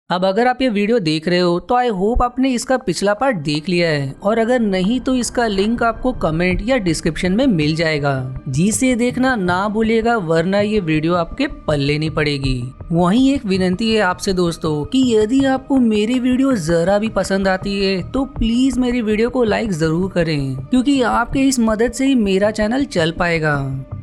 अब अगर आप ये वीडियो देख रहे हो तो आई होप आपने इसका पिछला पार्ट देख लिया है, और अगर नहीं तो इसका लिंक आपको कमेंट या डिस्क्रिप्शन में मिल जाएगा, जिसे देखना ना भूलिएगा, वरना ये वीडियो आपके पल्ले नहीं पड़ेगी। वहीं एक विनती है आपसे दोस्तों कि यदि आपको मेरी वीडियो जरा भी पसंद आती है तो प्लीज मेरी वीडियो को लाइक जरूर करें, क्योंकि आपके इस मदद से ही मेरा चैनल चल पाएगा।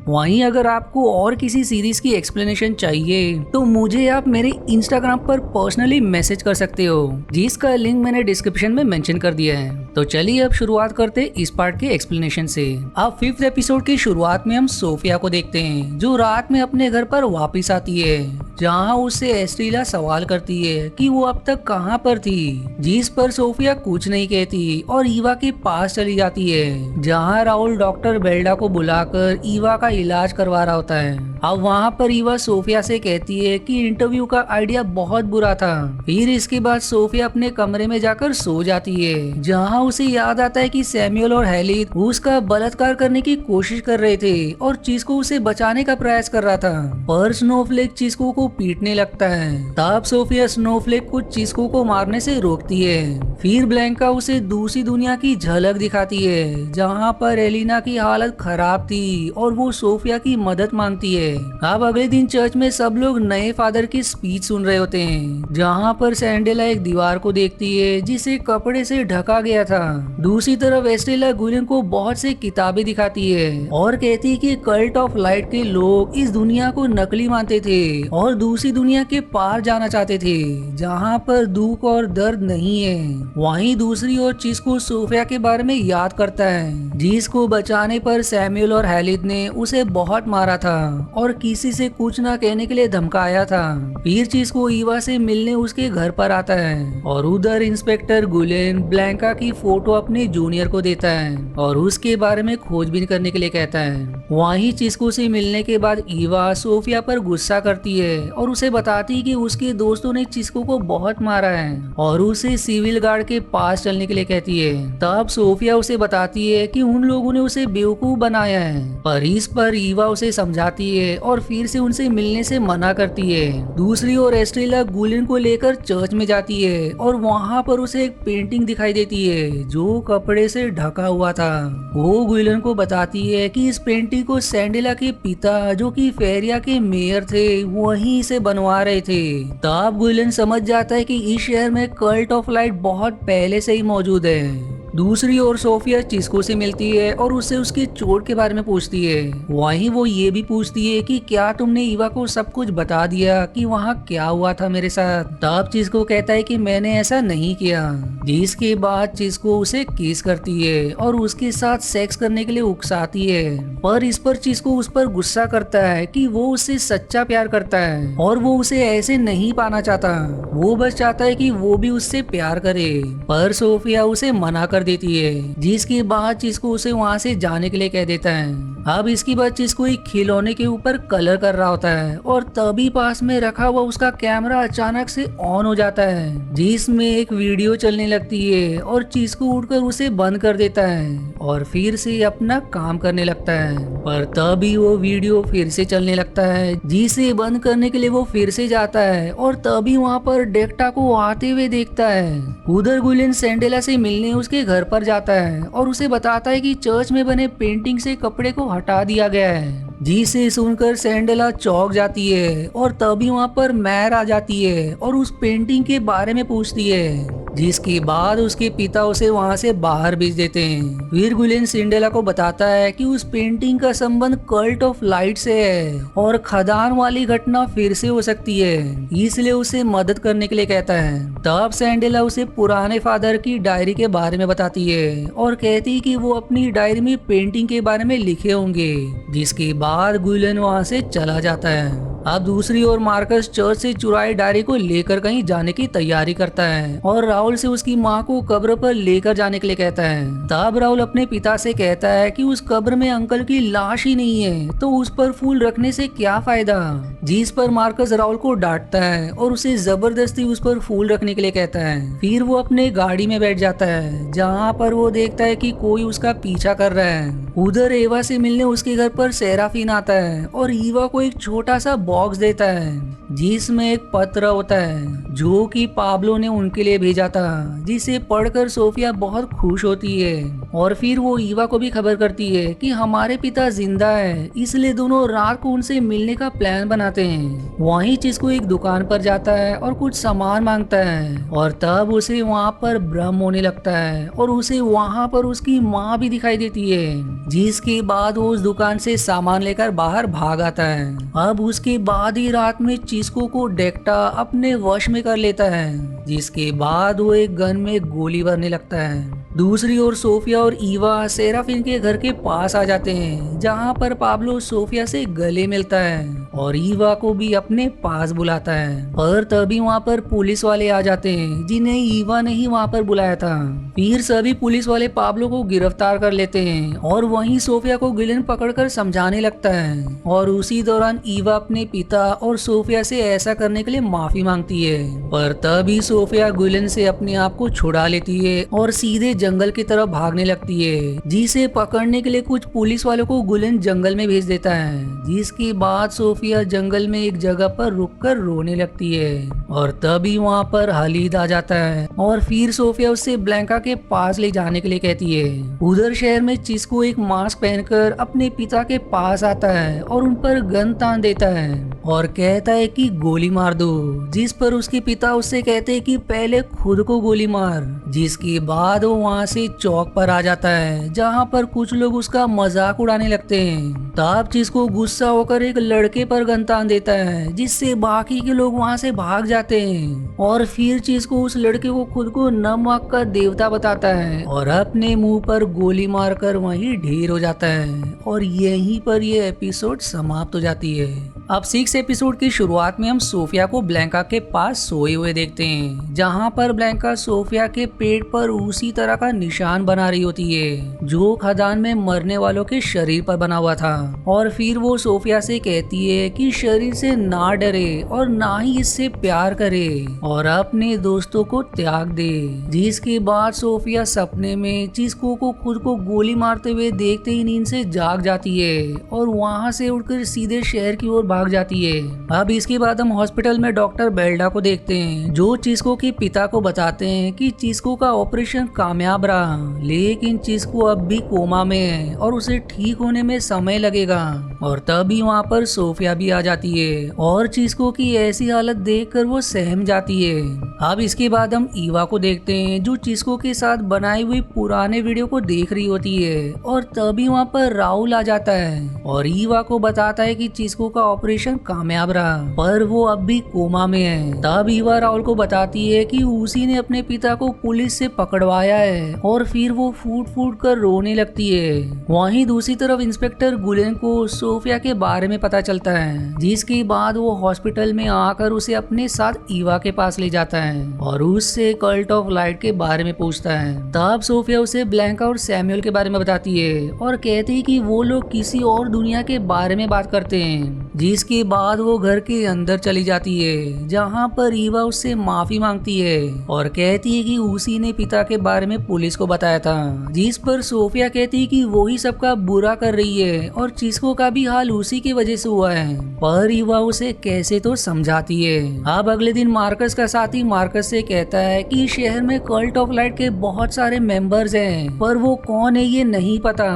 वहीं अगर आपको और किसी सीरीज की एक्सप्लेनेशन चाहिए तो मुझे आप मेरे इंस्टाग्राम पर पर्सनली मैसेज कर सकते हो, जिसका लिंक मैंने डिस्क्रिप्शन में मेंशन कर दिया है। तो चलिए अब शुरुआत करते इस पार्ट के एक्सप्लेनेशन से। अब 5th एपिसोड की शुरुआत में हम सोफिया को देखते हैं, जो रात में अपने घर पर वापस आती है, जहां उससे एस्ट्रेला सवाल करती है कि वो अब तक कहां पर थी, जिस पर सोफिया कुछ नहीं कहती और ईवा के पास चली जाती है, जहां राहुल डॉक्टर बेल्डा को बुलाकर ईवा का इलाज करवा रहा होता है। अब वहां पर ईवा सोफिया से कहती है कि इंटरव्यू का आइडिया बहुत बुरा था। फिर इसके बाद सोफिया अपने कमरे में जाकर सो जाती है, जहां उसे याद आता है कि सैमुअल और हेली उसका बलात्कार करने की कोशिश कर रहे थे और चिस्को उसे बचाने का प्रयास कर रहा था, पर स्नोफ्लेक चिस्को को पीटने लगता है। तब सोफिया स्नोफ्लेक को चिस्को को मारने से रोकती है। फिर ब्लैंका उसे दूसरी दुनिया की झलक दिखाती है, जहाँ पर एलिना की हालत खराब थी और वो सोफिया की मदद मांगती है। अब अगले दिन चर्च में सब लोग नए फादर की स्पीच सुन रहे होते हैं, जहाँ पर सैंडेला एक दीवार को देखती है जिसे कपड़े से ढका गया था। दूसरी तरफ एस्ट्रेला गुलिन को बहुत सी किताबें दिखाती है और कहती है कि कल्ट ऑफ लाइट के लोग इस दुनिया को नकली मानते थे और दूसरी दुनिया के पार जाना चाहते थे, जहाँ पर दुख और दर्द नहीं है। वहीं दूसरी ओर चिस्को सोफिया के बारे में याद करता है, जिसको बचाने पर सैमुअल और हेलिद ने उसे बहुत मारा था और किसी से कुछ ना कहने के लिए धमकाया था। फिर चिस्को ईवा से मिलने उसके घर पर आता है और उधर इंस्पेक्टर गुलेन ब्लैंका की फोटो अपने जूनियर को देता है और उसके बारे में खोजबीन करने के लिए कहता है। वहीं चिस्को से मिलने के बाद ईवा सोफिया पर गुस्सा करती है और उसे बताती है कि उसके दोस्तों ने चिस्को को बहुत मारा है और उसे सिविल गार्ड के पास चलने के लिए कहती है। तब सोफिया उसे बताती है कि उन लोगों ने उसे बेवकूफ बनाया है, पर इस पर ईवा उसे समझाती है और फिर से उनसे मिलने से मना करती है। दूसरी ओर एस्ट्रेला गुलिन को लेकर चर्च में जाती है और वहाँ पर उसे एक पेंटिंग दिखाई देती है जो कपड़े से ढका हुआ था। वो गुलिन को बताती है कि इस पेंटिंग को सैंडेला के पिता, जो कि फेरिया के मेयर थे, वहीं से बनवा रहे थे। तब गुलिन समझ जाता है कि इस शहर में कल्ट ऑफ लाइट बहुत पहले से ही मौजूद है। दूसरी ओर सोफिया चिस्को से मिलती है और उससे उसकी चोट के बारे में पूछती है। वहीं वो ये भी पूछती है कि क्या तुमने ईवा को सब कुछ बता दिया कि वहाँ क्या हुआ था मेरे साथ। तब चिस्को कहता है कि मैंने ऐसा नहीं किया, जिसके बाद चिस्को उसे किस करती है और उसके साथ सेक्स करने के लिए उकसाती है, पर इस पर चिस्को उस पर गुस्सा करता है कि वो उससे सच्चा प्यार करता है और वो उसे ऐसे नहीं पाना चाहता। वो बस चाहता है कि वो भी उससे प्यार करे, पर सोफिया उसे मना कर देती है, जिसके बाद चिस्को उसे वहाँ से जाने के लिए कह देता है। अब इसके बाद चिस्को एक खिलौने के ऊपर कलर कर रहा होता है और तभी पास में रखा हुआ उसका कैमरा अचानक से ऑन हो जाता है, जिसमें एक वीडियो चलने लगती है और चिस्को उठकर उसे बंद कर देता है और फिर से अपना काम करने लगता है। पर तभी वो वीडियो फिर से चलने लगता है, जिसे बंद करने के लिए वो फिर से जाता है और तभी वहाँ पर डेक्टा को आते हुए देखता है। उधर गुलिन सैंडेला से मिलने उसके घर पर जाता है और उसे बताता है कि चर्च में बने पेंटिंग से कपड़े को हटा दिया गया है, जिसे सुनकर सैंडेला चौंक जाती है और तभी वहाँ पर मैर आ जाती है और उस पेंटिंग के बारे में पूछती है, जिसके बाद उसके पिता उसे वहाँ से बाहर भेज देते हैं। फिर गुलिन सिंडेला को बताता है कि उस पेंटिंग का संबंध कल्ट ऑफ लाइट से है और खदान वाली घटना फिर से हो सकती है, इसलिए उसे मदद करने के लिए कहता है। तब सैंडेला उसे पुराने फादर की डायरी के बारे में बताती है और कहती है कि वो अपनी डायरी में पेंटिंग के बारे में लिखे होंगे, जिसके बाद गुलिन वहाँ से चला जाता है। अब दूसरी ओर मार्कस चर्च से चुराई डायरी को लेकर कहीं जाने की तैयारी करता है और राहुल से उसकी माँ को कब्र पर लेकर जाने के लिए कहता है। तब राहुल अपने पिता से कहता है कि उस कब्र में अंकल की लाश ही नहीं है, तो उस पर फूल रखने से क्या फायदा, जिस पर मार्कस राहुल को डांटता है और उसे जबरदस्ती उस पर फूल रखने के लिए कहता है। फिर वो अपने गाड़ी में बैठ जाता है, जहाँ पर वो देखता है कि कोई उसका पीछा कर रहा है। उधर एवा से मिलने उसके घर पर सेराफिन आता है और ईवा को एक छोटा सा बॉक्स देता है, जिसमें एक पत्र होता है जो कि पाब्लो ने उनके लिए भेजा था, जिसे पढ़कर सोफिया बहुत खुश होती है और फिर वो ईवा को भी खबर करती है कि हमारे पिता जिंदा है, इसलिए दोनों रात को उनसे मिलने का प्लान बनाते हैं। वहीं चिस्को एक दुकान पर जाता है और कुछ सामान मांगता है और तब उसे वहाँ पर भ्रम होने लगता है और उसे वहाँ पर उसकी माँ भी दिखाई देती है, जिसके बाद वो उस दुकान से सामान लेकर बाहर भाग आता है। अब उसके बाद ही रात में चिस्को को डेक्टा अपने वश में कर लेता है, जिसके बाद वो एक गन में गोली भरने लगता है। दूसरी ओर सोफिया और ईवा सेराफिन के घर के पास आ जाते हैं, जहाँ पर पाब्लो सोफिया से गले मिलता है और ईवा को भी अपने पास बुलाता है। पर तभी वहाँ पर पुलिस वाले आ जाते हैं, जिन्हें ईवा ने ही वहाँ पर बुलाया था। फिर सभी पुलिस वाले पाब्लो को गिरफ्तार कर लेते हैं और वहीं सोफिया को गिलेन पकड़कर समझाने लगता है और उसी दौरान ईवा अपने पिता और सोफिया से ऐसा करने के लिए माफी मांगती है। पर तभी सोफिया गिलेन से अपने आप को छुड़ा लेती है और सीधे जंगल की तरफ भागने लगती है, जिसे पकड़ने के लिए कुछ पुलिस वालों को गिलेन जंगल में भेज देता है। जिसके बाद सोफिया जंगल में एक जगह पर रुककर रोने लगती है और तभी वहाँ पर हालिद आ जाता है और फिर सोफिया उससे ब्लैंका के पास ले जाने के लिए कहती है। उधर शहर में चिस्को एक मास्क पहनकर अपने पिता के पास आता है और उन पर गन तान देता है और कहता है कि गोली मार दो, जिस पर उसके पिता उससे कहते हैं कि पहले खुद को गोली मार। जिसके बाद वो वहाँ से चौक पर आ जाता है, जहाँ पर कुछ लोग उसका मजाक उड़ाने लगते हैं। तब चिस्को गुस्सा होकर एक लड़के पर गन तान देता है, जिससे बाकी के लोग वहाँ से भाग जाते हैं और फिर चिस्को उस लड़के को खुद को नमक का देवता बताता है और अपने मुंह पर गोली मारकर वहीं ढेर हो जाता है और यहीं पर यह एपिसोड समाप्त हो जाती है। अब 6 एपिसोड की शुरुआत में हम सोफिया को ब्लैंका के पास सोए हुए देखते हैं, जहाँ पर ब्लैंका सोफिया के पेट पर उसी तरह का निशान बना रही होती है जो खदान में मरने वालों के शरीर पर बना हुआ था। और फिर वो सोफिया से कहती है कि शरीर से ना डरे और ना ही इससे प्यार करे और अपने दोस्तों को त्याग दे। जिसके बाद सोफिया सपने में चिस्को को खुद को गोली मारते हुए देखते ही नींद से जाग जाती है और वहाँ से उठकर सीधे शहर की ओर भाग जाती है। अब इसके बाद हम हॉस्पिटल में डॉक्टर बेल्डा को देखते हैं, जो चिस्को के पिता को बताते हैं कि चिस्को का ऑपरेशन कामयाब रहा, लेकिन चिस्को अब भी कोमा में है और उसे ठीक होने में समय लगेगा। और तभी वहाँ पर सोफिया भी आ जाती है और चिस्को की ऐसी हालत देखकर वो सहम जाती है। अब इसके बाद हम ईवा को देखते हैं, जो चिस्को के साथ बनाई हुई पुराने वीडियो को देख रही होती है और तभी वहाँ पर राहुल आ जाता है और ईवा को बताता है कि चिस्को का ऑपरेशन कामयाब रहा, पर वो अब भी कोमा में है। तब ईवा राहुल को बताती है कि उसी ने अपने पिता को पुलिस से पकड़वाया है और फिर वो फूट फूट कर रोने लगती है। वहीं दूसरी तरफ इंस्पेक्टर गिलेन को सोफिया के बारे में पता चलता है, जिसके बाद वो हॉस्पिटल में आकर उसे अपने साथ ईवा के पास ले जाता है और उससे कल्ट ऑफ लाइट के बारे में पूछता है। तब सोफिया उसे ब्लैंका और सैमुअल के बारे में बताती है और कहती है कि वो लोग किसी और दुनिया के बारे में बात करते हैं। जिसके बाद वो घर के अंदर चली जाती है, जहाँ पर ईवा उससे माफी मांगती है और कहती है कि उसी ने पिता के बारे में पुलिस को बताया था। जिस पर सोफिया कहती है कि वो ही सबका बुरा कर रही है और चिस्को का भी हाल उसी की वजह से हुआ है, पर ईवा उसे कैसे तो समझाती है। अब अगले दिन मार्कस का साथी मार्कस से कहता है कि शहर में कल्ट ऑफ लाइट के बहुत सारे मेंबर्स हैं, पर वो कौन है ये नहीं पता।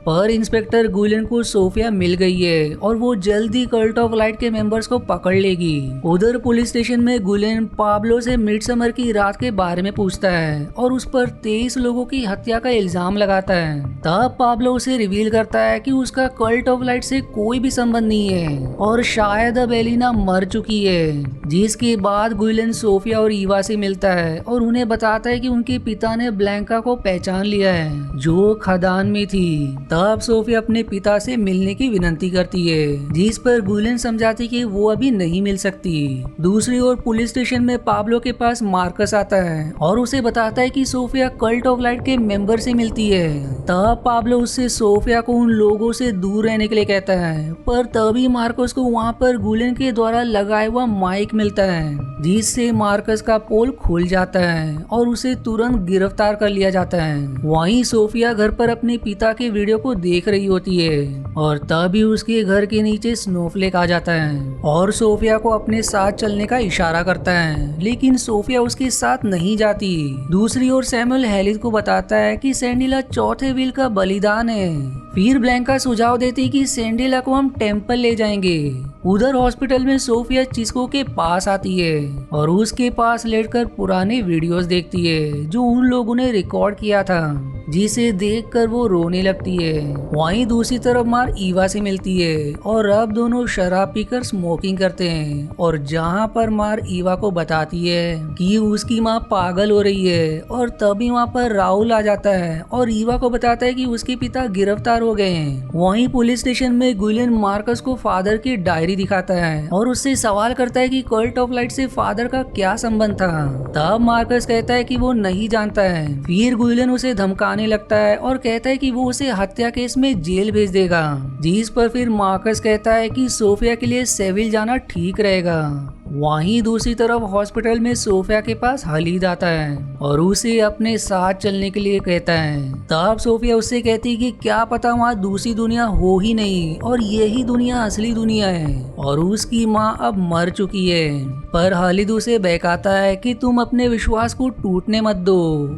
पर इंस्पेक्टर गिलेन को सोफिया मिल गई है और वो जल्दी कल्ट ऑफ लाइट के मेंबर्स को पकड़ लेगी। उधर पुलिस स्टेशन में गिलेन पाब्लो से मिडसमर की रात के बारे में पूछता है और उस पर 23 लोगों की हत्या का इल्जाम लगाता है। तब पाब्लो उसे रिवील करता है कि उसका कल्ट ऑफ लाइट से कोई भी संबंध नहीं है और शायद अब एलिना मर चुकी है। जिसके बाद गिलेन सोफिया और ईवा से मिलता है और उन्हें बताता है कि उनके पिता ने ब्लैंका को पहचान लिया है, जो खदान में थी। तब सोफिया अपने पिता से मिलने की विनती करती है, जिस पर गिलेन समझाती कि वो अभी नहीं मिल सकती। दूसरी ओर पुलिस स्टेशन में पाब्लो के पास मार्कस आता है और उसे बताता है कि सोफिया कल्ट ऑफ लाइट के मेंबर से मिलती है। तब पाब्लो उससे सोफिया को उन लोगों से दूर रहने के लिए कहता है, पर तभी मार्कस को वहाँ पर गिलेन के द्वारा लगाया हुआ माइक मिलता है, जिससे मार्कस का पोल खुल जाता है और उसे तुरंत गिरफ्तार कर लिया जाता है। वहीं सोफिया घर पर अपने पिता के वीडियो को देख रही होती है और तभी उसके घर के नीचे स्नोफ्लेक स्नोफ्लेक आ जाता है और सोफिया को अपने साथ चलने का इशारा करता है, लेकिन सोफिया उसके साथ नहीं जाती। दूसरी ओर सैमुअल हेलिद को बताता है कि सैंडिला चौथे व्हील का बलिदान है। फिर ब्लैंका सुझाव देती कि सैंडिला को हम टेम्पल ले जाएंगे। उधर हॉस्पिटल में सोफिया चिस्को के पास आती है और उसके पास लेटकर पुराने वीडियोस देखती है जो उन लोगों ने रिकॉर्ड किया था, जिसे देखकर वो रोने लगती है। वहीं दूसरी तरफ मार ईवा से मिलती है और अब दोनों शराब पीकर स्मोकिंग करते हैं और जहां पर मार ईवा को बताती है कि उसकी माँ पागल हो रही है और तभी वहां पर राहुल आ जाता है और ईवा को बताता है कि उसके पिता गिरफ्तार हो गए हैं। वहीं पुलिस स्टेशन में गुलियन मार्कस को फादर की डायरी दिखाता है और उससे सवाल करता है कि कल्ट ऑफ लाइट से फादर का क्या संबंध था। तब मार्कस कहता है कि वो नहीं जानता है। फिर गुलियन उसे धमकाने लगता है और कहता है कि वो उसे हत्या केस में जेल भेज देगा, जिस पर फिर मार्कस कहता है कि सोफिया के लिए सेविल जाना ठीक रहेगा। वहीं दूसरी तरफ हॉस्पिटल में सोफिया के पास हलीद आता है और उसे अपने साथ चलने के लिए कहता है। तब सोफिया उससे कहती है कि क्या पता वहाँ दूसरी दुनिया हो ही नहीं और यही दुनिया असली दुनिया है और उसकी माँ अब मर चुकी है। पर हलीद उसे बहकाता है कि तुम अपने विश्वास को टूटने मत दो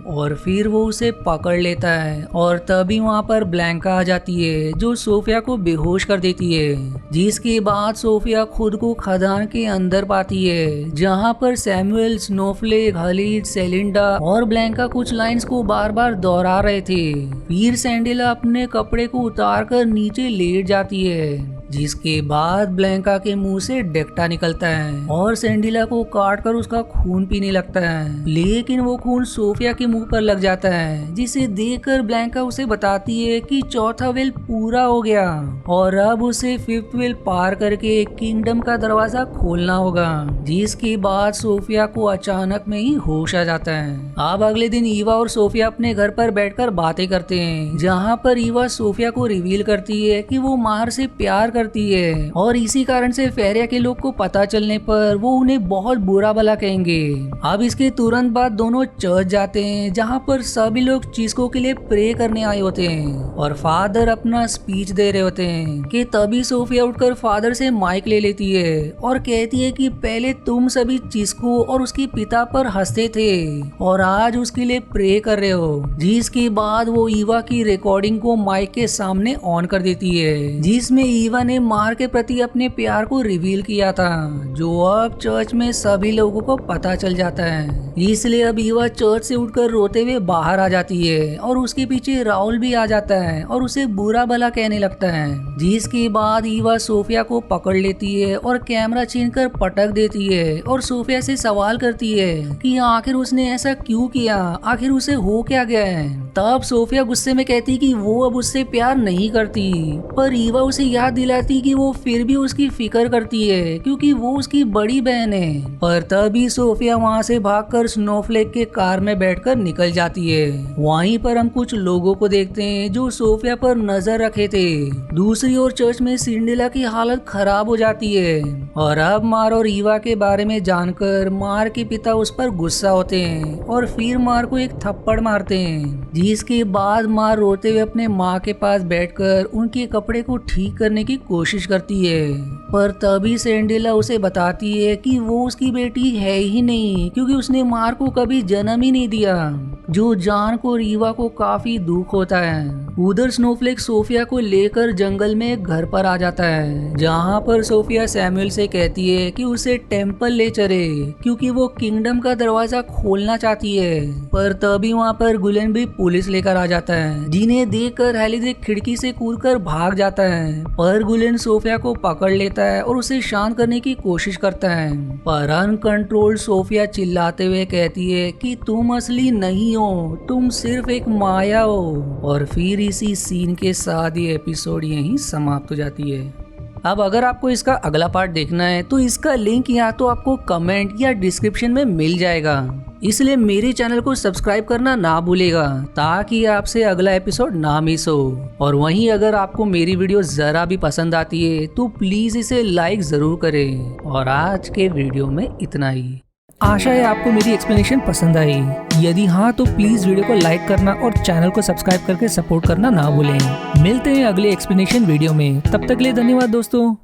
और फिर वो उसे पकड़ लेता है और तभी वहाँ पर ब्लैंका आ जाती है जो सोफिया को बेहोश कर देती है, जिसके बाद सोफिया खुद को खदान के अंदर पाती है जहाँ पर सैमुअल, स्नोफ्लेक, हलीद, सेलिंडा और ब्लैंका कुछ लाइंस को बार बार दोहरा रहे थे। फिर सैंडिला अपने कपड़े को उतार कर नीचे लेट जाती है, जिसके बाद ब्लैंका के मुंह से डेक्टा निकलता है और सैंडिला को काट कर उसका खून पीने लगता है, लेकिन वो खून सोफिया के मुंह पर लग जाता है, जिसे देखकर ब्लैंका उसे बताती है कि चौथा वेल पूरा हो गया और अब उसे फिफ्थ वेल पार करके किंगडम का दरवाजा खोलना होगा। जिसके बाद सोफिया को अचानक में ही होश आ जाता है। अब अगले दिन ईवा और सोफिया अपने घर पर बैठकर बातें करते हैं, जहाँ पर ईवा सोफिया को रिवील करती है कि वो माहर से प्यार करती है और इसी कारण से फेरिया के लोग को पता चलने पर वो उन्हें बहुत बुरा भला कहेंगे। अब इसके तुरंत बाद दोनों चर्च जाते हैं, जहाँ पर सभी लोग चिस्को के लिए प्रे करने आए होते हैं और फादर अपना स्पीच दे रहे होते हैं कि तभी सोफिया उठकर फादर से माइक ले लेती है और कहती है कि पहले तुम सभी चिस्को और उसके पिता पर हंसते थे और आज उसके लिए प्रे कर रहे हो। जिसके बाद वो ईवा की रिकॉर्डिंग को माइक के सामने ऑन कर देती है, जिसमें ईवा ने मार के प्रति अपने प्यार को रिवील किया था, जो अब चर्च में सभी लोगों को पता चल जाता है। इसलिए अब ईवा चर्च से उठकर रोते हुए बाहर आ जाती है और उसके पीछे राहुल भी आ जाता है और उसे बुरा भला कहने लगता है। जिसके बाद ईवा सोफिया को पकड़ लेती है और कैमरा छीनकर पटक देती है और सोफिया से सवाल करती है कि आखिर उसने ऐसा क्यों किया, आखिर उसे हो क्या गया है। तब सोफिया गुस्से में कहती कि वो अब उससे प्यार नहीं करती, पर ईवा उसे याद दिलाती कि वो फिर भी उसकी फिक्र करती है क्योंकि वो उसकी बड़ी बहन है। पर तभी सोफिया वहाँ से भागकर स्नोफ्लेक के कार में बैठकर निकल जाती है। वहीं पर हम कुछ लोगों को देखते हैं जो सोफिया पर नजर रखे थे। दूसरी ओर चर्च में सिंड्रेला की हालत खराब हो जाती है और अब मार और ईवा के बारे में जानकर मार के पिता उस पर गुस्सा होते हैं और फिर मार को एक थप्पड़ मारते हैं। जिसके बाद मार रोते हुए अपने माँ के पास बैठकर उनके कपड़े को ठीक करने की कोशिश करती है, पर तभी सैंडिला उसे बताती है कि वो उसकी बेटी है ही नहीं क्योंकि उसने मार को कभी जन्म ही नहीं दिया, जो जान को ईवा को काफी दुख होता है। उधर स्नोफ्लेक सोफिया को लेकर जंगल में एक घर पर आ जाता है, जहाँ पर सोफिया सैमुअल से कहती है कि उसे टेम्पल ले चले क्योंकि वो किंगडम का दरवाजा खोलना चाहती है। पर तभी वहाँ पर गुलेन भी पुलिस लेकर आ जाता है, जिन्हें देखकर हेलिद एक खिड़की से कूदकर भाग जाता है। पर गुलेन सोफिया को पकड़ लेता है और उसे शांत करने की कोशिश करता है, पर अनकंट्रोल्ड सोफिया चिल्लाते हुए कहती है कि तुम असली नहीं हो, तुम सिर्फ एक माया हो। और फिर इसी सीन के साथ ये एपिसोड यहीं समाप्त हो जाती है। अब अगर आपको इसका अगला पार्ट देखना है तो इसका लिंक या तो आपको कमेंट या डिस्क्रिप्शन में मिल जाएगा, इसलिए मेरे चैनल को सब्सक्राइब करना ना भूलेगा ताकि आपसे अगला एपिसोड ना मिस हो। और वहीं अगर आपको मेरी वीडियो जरा भी पसंद आती है तो प्लीज इसे लाइक जरूर करें। और आज के वीडियो में इतना ही। आशा है आपको मेरी एक्सप्लेनेशन पसंद आई। यदि हाँ तो प्लीज वीडियो को लाइक करना और चैनल को सब्सक्राइब करके सपोर्ट करना ना भूलें। मिलते हैं अगले एक्सप्लेनेशन वीडियो में, तब तक के लिए धन्यवाद दोस्तों।